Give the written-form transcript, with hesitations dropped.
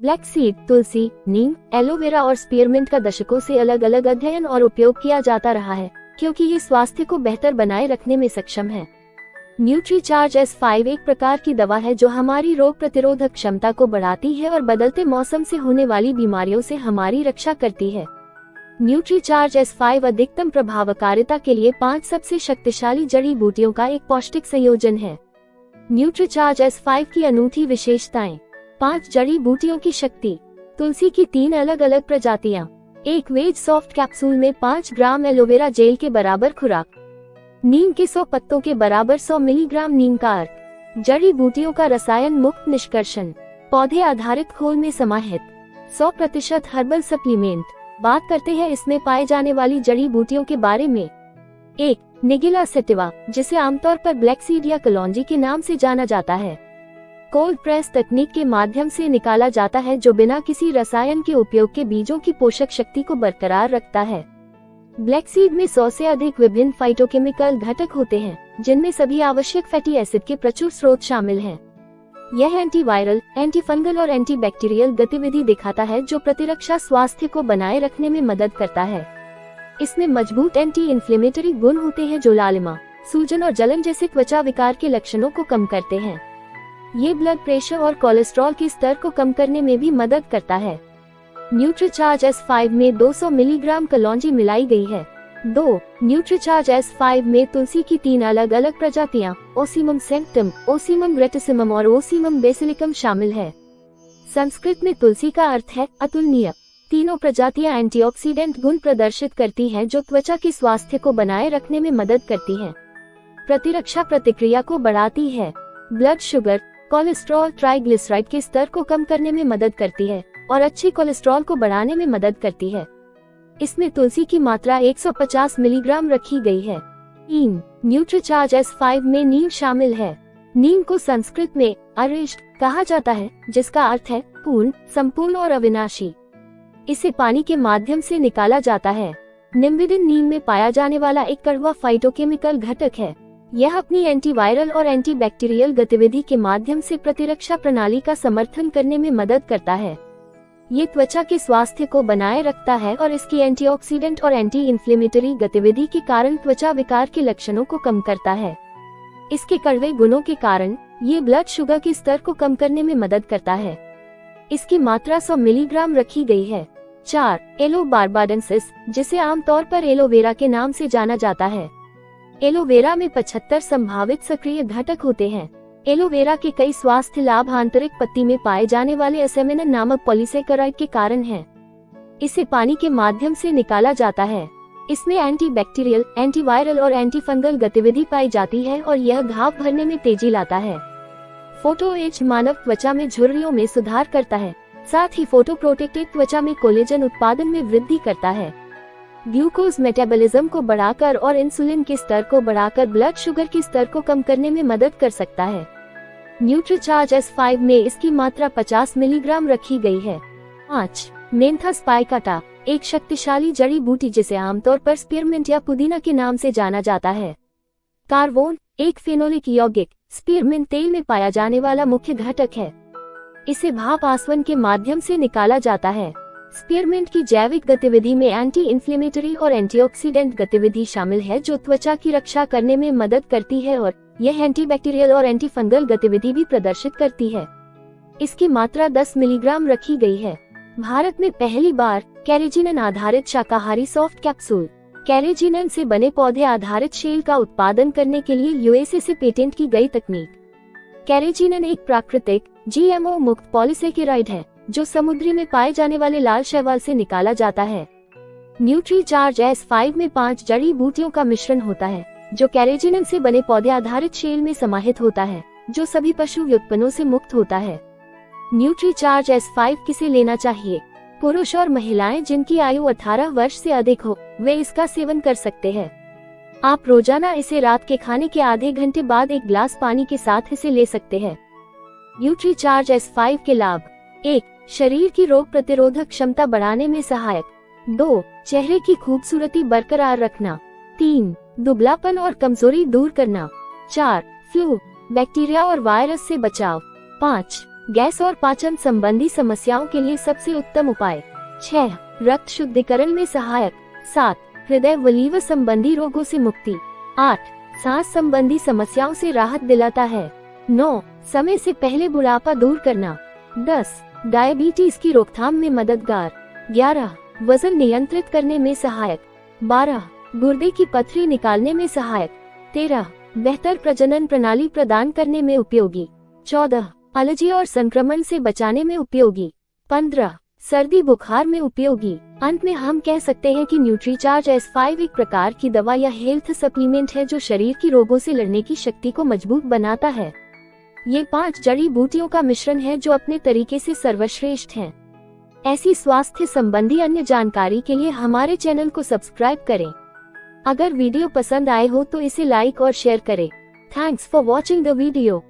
Black seed, तुलसी, नीम, aloe vera और spearmint का दशकों से अलग अलग अध्ययन और उपयोग किया जाता रहा है, क्योंकि ये स्वास्थ्य को बेहतर बनाए रखने में सक्षम है। न्यूट्रीचार्ज S5 एक प्रकार की दवा है जो हमारी रोग प्रतिरोधक क्षमता को बढ़ाती है और बदलते मौसम से होने वाली बीमारियों से हमारी रक्षा करती है। न्यूट्रीचार्ज S5 अधिकतम प्रभावकारिता के लिए 5 सबसे शक्तिशाली जड़ी बूटियों का एक पौष्टिक संयोजन है। न्यूट्रीचार्ज S5 की अनूठी विशेषताएं। 5 जड़ी बूटियों की शक्ति। तुलसी की 3 अलग अलग प्रजातियां। एक वेज सॉफ्ट कैप्सूल में 5 ग्राम एलोवेरा जेल के बराबर खुराक। नीम के 100 पत्तों के बराबर 100 मिलीग्राम नीम का अर्क। जड़ी बूटियों का रसायन मुक्त निष्कर्षण। पौधे आधारित खोल में समाहित। 100% हर्बल सप्लीमेंट। बात करते हैं इसमें पाए जाने वाली जड़ी बूटियों के बारे में। 1. निगिला सेटिवा, जिसे आमतौर पर ब्लैक सीड या कलौंजी के नाम से जाना जाता है। कोल्ड प्रेस तकनीक के माध्यम से निकाला जाता है, जो बिना किसी रसायन के उपयोग के बीजों की पोषक शक्ति को बरकरार रखता है। ब्लैक सीड में 100 से अधिक विभिन्न फाइटोकेमिकल घटक होते हैं, जिनमें सभी आवश्यक फैटी एसिड के प्रचुर स्रोत शामिल हैं। यह एंटीवायरल, एंटीफंगल और एंटीबैक्टीरियल गतिविधि दिखाता है, जो प्रतिरक्षा स्वास्थ्य को बनाए रखने में मदद करता है। इसमें मजबूत एंटी इन्फ्लेमेटरी गुण होते हैं, जो लालिमा, सूजन और जलन जैसे त्वचा विकार के लक्षणों को कम करते हैं। ये ब्लड प्रेशर और कोलेस्ट्रॉल के स्तर को कम करने में भी मदद करता है। न्यूट्रीचार्ज S5 में 200 मिलीग्राम कलौंजी मिलाई गई है। 2. न्यूट्रीचार्ज S5 में तुलसी की 3 अलग अलग प्रजातियां, ओसीमम सेंक्टम, ओसीमम ग्रेटिसिमम और ओसीमम बेसिलिकम शामिल है। संस्कृत में तुलसी का अर्थ है अतुलनीय। तीनों प्रजातियां एंटीऑक्सीडेंट गुण प्रदर्शित करती हैं, जो त्वचा के स्वास्थ्य को बनाए रखने में मदद करती हैं। प्रतिरक्षा प्रतिक्रिया को बढ़ाती है। ब्लड शुगर, कोलेस्ट्रॉल, ट्राइग्लिसराइड के स्तर को कम करने में मदद करती है और अच्छी कोलेस्ट्रॉल को बढ़ाने में मदद करती है। इसमें तुलसी की मात्रा 150 मिलीग्राम रखी गई है। 3. न्यूट्रीचार्ज S5 में नीम शामिल है। नीम को संस्कृत में अरिष्ट कहा जाता है, जिसका अर्थ है पूर्ण, संपूर्ण और अविनाशी। इसे पानी के माध्यम से निकाला जाता है। निम्बिडिन नीम में पाया जाने वाला एक कड़वा फाइटोकेमिकल घटक है। यह अपनी एंटीवायरल और एंटीबैक्टीरियल गतिविधि के माध्यम से प्रतिरक्षा प्रणाली का समर्थन करने में मदद करता है। ये त्वचा के स्वास्थ्य को बनाए रखता है और इसकी एंटीऑक्सीडेंट और एंटी इन्फ्लेमेटरी गतिविधि के कारण त्वचा विकार के लक्षणों को कम करता है। इसके कड़वे गुणों के कारण ये ब्लड शुगर के स्तर को कम करने में मदद करता है। इसकी मात्रा 100 मिलीग्राम रखी गई है। 4. एलो बार्बाडेंसिस, जिसे आमतौर पर एलोवेरा के नाम से जाना जाता है। एलोवेरा में 75 संभावित सक्रिय घटक होते हैं। एलोवेरा के कई स्वास्थ्य लाभ आंतरिक पत्ती में पाए जाने वाले एसेमिनन नामक पॉलीसेकेराइड के कारण हैं। इसे पानी के माध्यम से निकाला जाता है। इसमें एंटीबैक्टीरियल, एंटीवायरल और एंटीफंगल गतिविधि पाई जाती है और यह घाव भरने में तेजी लाता है। फोटो एज मानव त्वचा में झुर्रियों में सुधार करता है, साथ ही फोटोप्रोटेक्टेड त्वचा में कोलेजन उत्पादन में वृद्धि करता है। ग्लूकोज मेटाबॉलिज्म को बढ़ाकर और इंसुलिन के स्तर को बढ़ाकर ब्लड शुगर के स्तर को कम करने में मदद कर सकता है। न्यूट्रीचार्ज S5 में इसकी मात्रा 50 मिलीग्राम रखी गई है। 5. मेंथा स्पाइकाटा, एक शक्तिशाली जड़ी बूटी जिसे आमतौर पर स्पीयरमिंट या पुदीना के नाम से जाना जाता है। कार्बोन, एक फेनोलिक यौगिक, स्पीयरमिंट तेल में पाया जाने वाला मुख्य घटक है। इसे भाप आसवन के माध्यम से निकाला जाता है। स्पीयरमिंट की जैविक गतिविधि में एंटी इन्फ्लेमेटरी और एंटीऑक्सीडेंट गतिविधि शामिल है, जो त्वचा की रक्षा करने में मदद करती है और यह एंटीबैक्टीरियल और एंटीफंगल गतिविधि भी प्रदर्शित करती है। इसकी मात्रा 10 मिलीग्राम रखी गई है। भारत में पहली बार कैरेजिनन आधारित शाकाहारी सॉफ्ट कैप्सूल। कैरेजिनन से बने पौधे आधारित शेल का उत्पादन करने के लिए यूएसए से पेटेंट की गई तकनीक। कैरेजिनन एक प्राकृतिक GMO मुक्त पॉलीसेकेराइड है, जो समुद्री में पाए जाने वाले लाल शैवाल से निकाला जाता है। न्यूट्रीचार्ज S5 में 5 जड़ी बूटियों का मिश्रण होता है, जो कैरेजिनन से बने पौधे आधारित शेल में समाहित होता है, जो सभी पशु व्युत्पन्नों से मुक्त होता है। न्यूट्रीचार्ज S5 किसे लेना चाहिए? पुरुष और महिलाएं जिनकी आयु 18 वर्ष से अधिक हो, वे इसका सेवन कर सकते हैं। आप रोजाना इसे रात के खाने के आधे घंटे बाद एक ग्लास पानी के साथ इसे ले सकते हैं। न्यूट्रीचार्ज S5 के लाभ। 1. शरीर की रोग प्रतिरोधक क्षमता बढ़ाने में सहायक। 2. चेहरे की खूबसूरती बरकरार रखना। 3. दुबलापन और कमजोरी दूर करना। 4. फ्लू, बैक्टीरिया और वायरस से बचाव। 5. गैस और पाचन संबंधी समस्याओं के लिए सबसे उत्तम उपाय। 6. रक्त शुद्धिकरण में सहायक। 7. हृदय व लीवर संबंधी रोगों से मुक्ति। 8. सांस संबंधी समस्याओं से राहत दिलाता है। 9. समय से पहले बुढ़ापा दूर करना। 10. डायबिटीज की रोकथाम में मददगार। 11. वजन नियंत्रित करने में सहायक। 12. गुर्दे की पथरी निकालने में सहायक। 13. बेहतर प्रजनन प्रणाली प्रदान करने में उपयोगी। 14. एलर्जी और संक्रमण से बचाने में उपयोगी। 15. सर्दी बुखार में उपयोगी। अंत में हम कह सकते हैं कि न्यूट्रीचार्ज S5 एक प्रकार की दवा या हेल्थ सप्लीमेंट है जो शरीर की रोगों से लड़ने की शक्ति को मजबूत बनाता है। ये 5 जड़ी बूटियों का मिश्रण है जो अपने तरीके से सर्वश्रेष्ठ हैं। ऐसी स्वास्थ्य संबंधी अन्य जानकारी के लिए हमारे चैनल को सब्सक्राइब करें। अगर वीडियो पसंद आए हो तो इसे लाइक और शेयर करें। Thanks for watching the video.